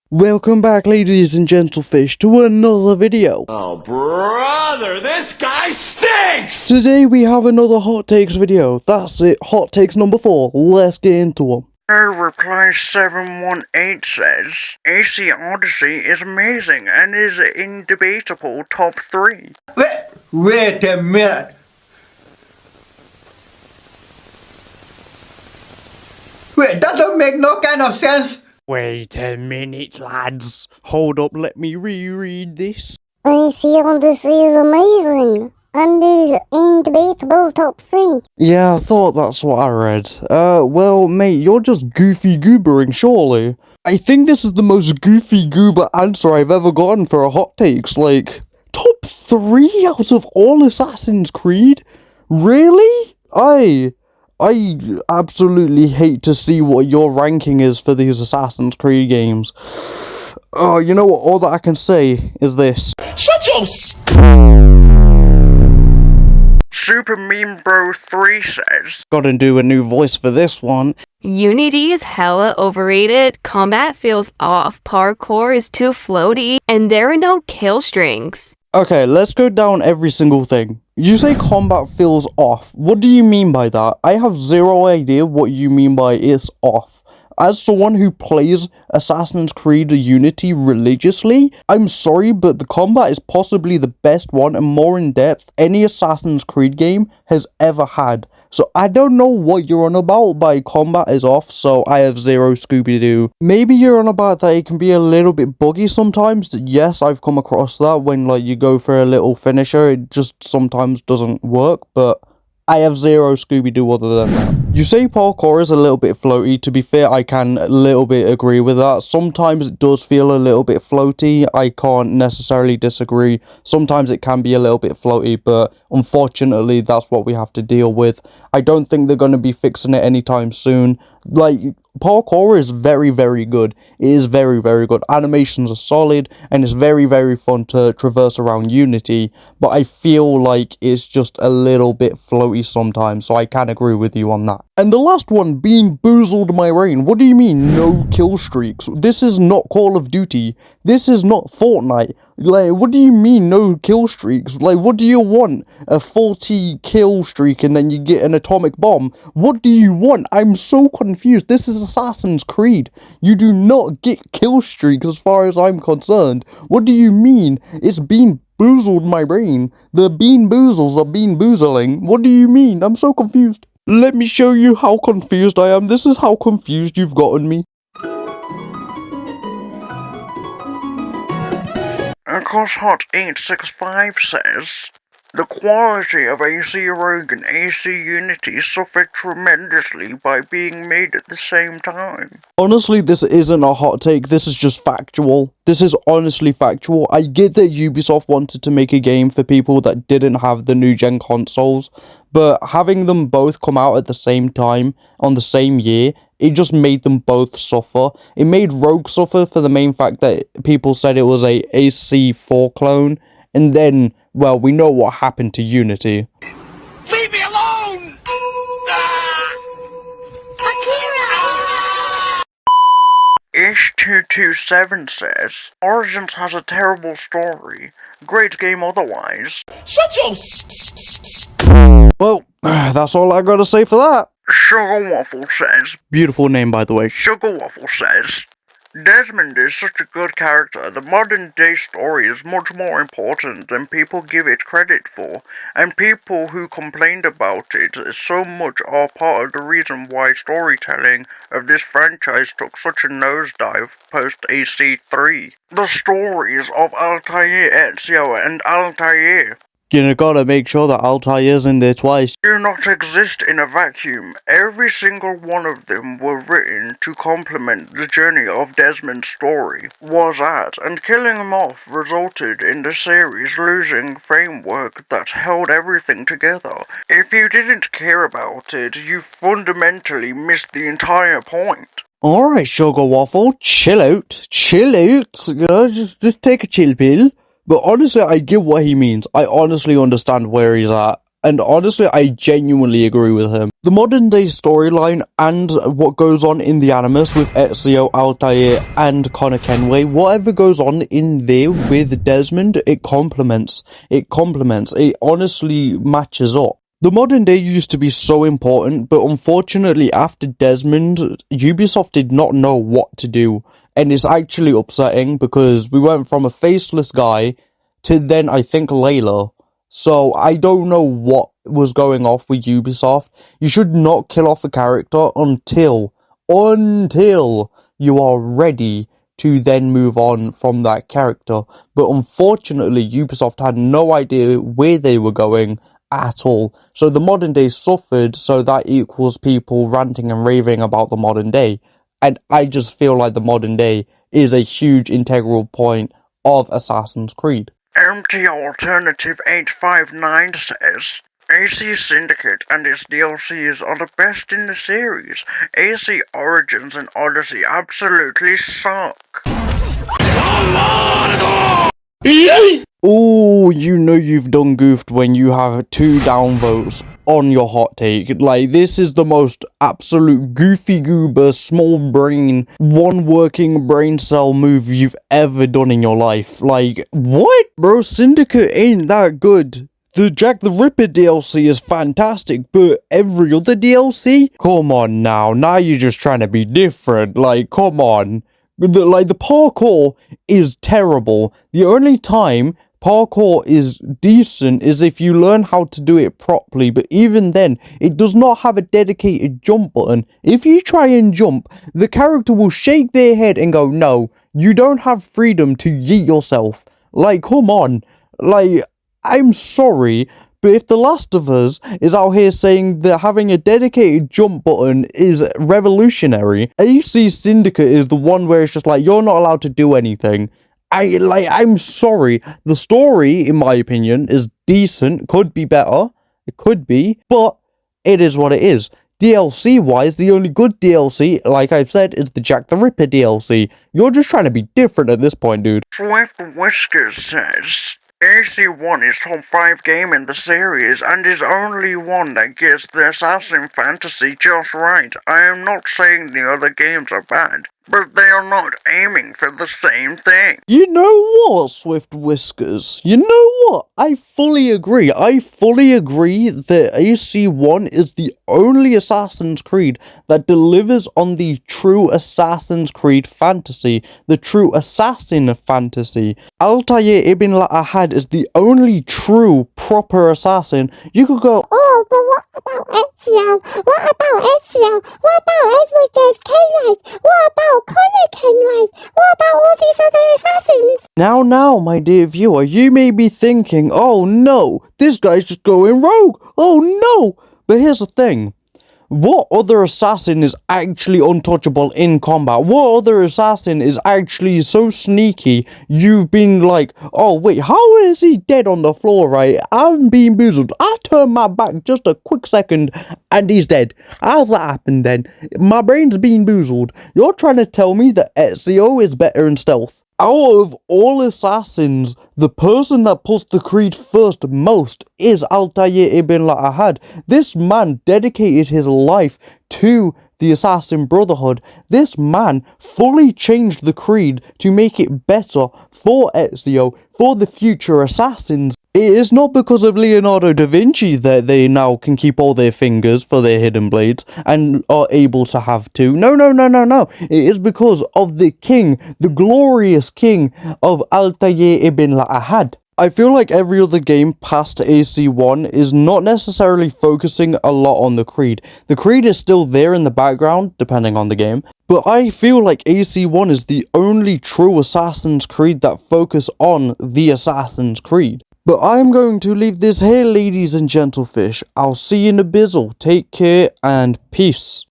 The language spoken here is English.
Welcome back, ladies and gentlefish, to another video. Oh, brother, this guy stinks! Today we have another hot takes video. That's it, hot takes number 4. Let's get into them. Reply 718 says, AC Odyssey is amazing and is Indebatible top 3. Wait a minute. Wait, that don't make no kind of sense. Wait a minute, lads. Hold up, let me reread this. AC Odyssey is amazing and is Indebatible top 3. Yeah, I thought that's what I read. Well, mate, you're just goofy goobering, surely. I think this is the most goofy goober answer I've ever gotten for a hot takes. Like, top 3 out of all Assassin's Creed? Really? I absolutely hate to see what your ranking is for these Assassin's Creed games. Oh, you know what? All that I can say is this. Shut your Super Meme Bro 3 says, Gotta do a new voice for this one. Unity is hella overrated, combat feels off, parkour is too floaty, and there are no kill strings. Okay, let's go down every single thing. You say combat feels off. What do you mean by that? I have zero idea what you mean by it's off. As someone who plays Assassin's Creed Unity religiously, I'm sorry, but the combat is possibly the best one and more in-depth any Assassin's Creed game has ever had. So I don't know what you're on about by combat is off, so I have zero Scooby-Doo. Maybe you're on about that it can be a little bit buggy sometimes. Yes, I've come across that when like you go for a little finisher, it just sometimes doesn't work, but I have zero Scooby-Doo other than that. You say parkour is a little bit floaty. To be fair, I can a little bit agree with that. Sometimes it does feel a little bit floaty. I can't necessarily disagree. Sometimes it can be a little bit floaty, but unfortunately, that's what we have to deal with. I don't think they're going to be fixing it anytime soon. Like, parkour is very, very good. It is very, very good. Animations are solid, and it's very, very fun to traverse around Unity, but I feel like it's just a little bit floaty sometimes, so I can agree with you on that. And the last one, being boozled my brain. What do you mean, no kill streaks? This is not Call of Duty. This is not Fortnite. Like, what do you mean, no kill streaks? Like, what do you want? A 40 kill streak and then you get an atomic bomb? What do you want? I'm so confused. This is Assassin's Creed. You do not get kill streaks as far as I'm concerned. What do you mean? It's been boozled my brain. The bean boozles are bean boozling. What do you mean? I'm so confused. Let me show you how confused I am. This is how confused you've gotten me. CosHot865 says, the quality of AC Rogue and AC Unity suffered tremendously by being made at the same time. Honestly, this isn't a hot take, this is just factual. This is honestly factual. I get that Ubisoft wanted to make a game for people that didn't have the new gen consoles, but having them both come out at the same time, on the same year, it just made them both suffer. It made Rogue suffer for the main fact that people said it was a AC4 clone, and then, well, we know what happened to Unity. Leave me alone! Ish227 says, Origins has a terrible story. Great game otherwise. Shut your Well, that's all I gotta say for that. Sugar Waffle says, Beautiful name, by the way. Sugar Waffle says, Desmond is such a good character. The modern day story is much more important than people give it credit for, and people who complained about it so much are part of the reason why storytelling of this franchise took such a nosedive post AC3. The stories of Altair, Ezio, and Altair You gotta make sure that Altair's in there twice. do not exist in a vacuum. Every single one of them were written to complement the journey of Desmond's story was at, and killing him off resulted in the series losing framework that held everything together. If you didn't care about it, you fundamentally missed the entire point. Alright, Sugar Waffle, chill out, just take a chill pill. But honestly, I get what he means. I honestly understand where he's at. and honestly, I genuinely agree with him. The modern day storyline and what goes on in the animus with Ezio, Altair, and Connor Kenway, whatever goes on in there with Desmond, it complements. It honestly matches up. The modern day used to be so important, but unfortunately after Desmond, Ubisoft did not know what to do. And it's actually upsetting because we went from a faceless guy to then I think Layla. So I don't know what was going off with Ubisoft. You should not kill off a character until you are ready to then move on from that character. But unfortunately, Ubisoft had no idea where they were going at all. So the modern day suffered, so that equals people ranting and raving about the modern day. And I just feel like the modern day is a huge integral point of Assassin's Creed. Empty Alternative 859 says, AC Syndicate and its DLCs are the best in the series. AC Origins and Odyssey absolutely suck. Oh, you know you've done goofed when you have 2 downvotes on your hot take. Like, this is the most absolute goofy goober, small brain, one working brain cell move you've ever done in your life. Like, what? Bro, Syndicate ain't that good. The Jack the Ripper DLC is fantastic, but every other DLC? Come on now you're just trying to be different. Like, come on. The parkour is terrible. The only time parkour is decent is if you learn how to do it properly, but even then, it does not have a dedicated jump button. If you try and jump, the character will shake their head and go, no, you don't have freedom to yeet yourself. Like, come on. Like, I'm sorry, but if The Last of Us is out here saying that having a dedicated jump button is revolutionary, AC Syndicate is the one where it's just like, you're not allowed to do anything. I'm sorry. The story, in my opinion, is decent. Could be better. It could be. But it is what it is. DLC-wise, the only good DLC, like I've said, is the Jack the Ripper DLC. You're just trying to be different at this point, dude. Swift Whiskers says, AC1 is top 5 game in the series and is only one that gets the assassin fantasy just right. I am not saying the other games are bad, but they are not aiming for the same thing. You know what, Swift Whiskers? You know what? I fully agree. I fully agree that AC1 is the only Assassin's Creed that delivers on the true Assassin's Creed fantasy, the true assassin fantasy. Altair ibn Ahad is the only true, proper assassin. You could go, Oh, but what about Ezio? What about Ezio? What about Edward Dave Kenwright? What about Connor Kenwright? What about all these other assassins? Now, my dear viewer, you may be thinking, oh no, this guy's just going rogue. Oh no. But here's the thing. What other assassin is actually untouchable in combat? What other assassin is actually so sneaky you've been like, oh wait, how is he dead on the floor, right? I'm being boozled. I turned my back just a quick second and he's dead. How's that happen then? My brain's being boozled. You're trying to tell me that Ezio is better in stealth? Out of all assassins, the person that puts the creed first most is Altair ibn Ahad. This man dedicated his life to the Assassin Brotherhood. This man fully changed the creed to make it better for Ezio, for the future assassins. It is not because of Leonardo da Vinci that they now can keep all their fingers for their hidden blades and are able to have two. No. It is because of the king, the glorious king of Altair ibn Ahad. I feel like every other game past AC1 is not necessarily focusing a lot on the creed. The creed is still there in the background, depending on the game, but I feel like AC1 is the only true Assassin's Creed that focus on the Assassin's Creed. But I'm going to leave this here, ladies and gentlefish. I'll see you in a bizzle. Take care and peace.